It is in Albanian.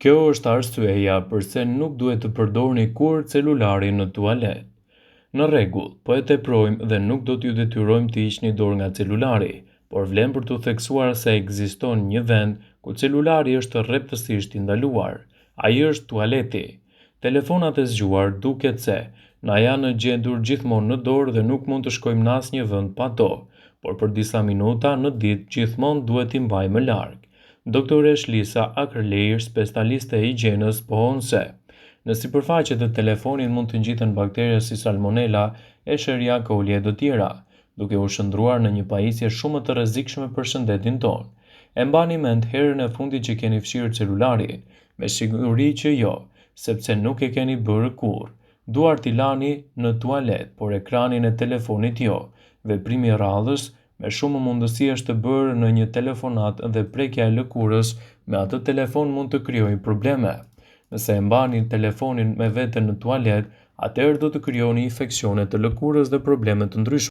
Kjo është arsyeja pse nuk duhet të përdorni kurrë celularin në tualet. Në rregull, po e teprojmë dhe nuk do t'ju detyrojmë të hiqni dorë nga celulari, por vlen për t'u theksuar se ekziston një vend ku celulari është rreptësisht i ndaluar. Ai është tualeti. Telefonat e zgjuar duket se na janë gjetur gjithmonë në dorë dhe nuk mund të shkojmë në asnjë vend pa to, por për disa minuta në ditë gjithmonë duhet t'i mbajmë larg. Doktoresh Lisa Ackerleir, specialiste e higjienës, pohon se në sipërfaqe të telefonit mund të ngjiten baktere si Salmonella, Escherichia coli e të tjera, duke u shndruar në një pajisje shumë të rrezikshme për shëndetin tonë. E mbani mend herën e fundit që keni fshirë celularin? Me siguri që jo, sepse nuk e keni bërë kurrë. Duart i lani në tualet, por ekranin e telefonit jo. Veprimi i radhës me shumë mundësi është të bërë në një telefonat dhe prekja e lëkurës me atë telefon mund të krijojë probleme. Nëse e mbani telefonin me vete në tualet, atëherë do të krijoni infeksione të lëkurës dhe probleme të ndryshme.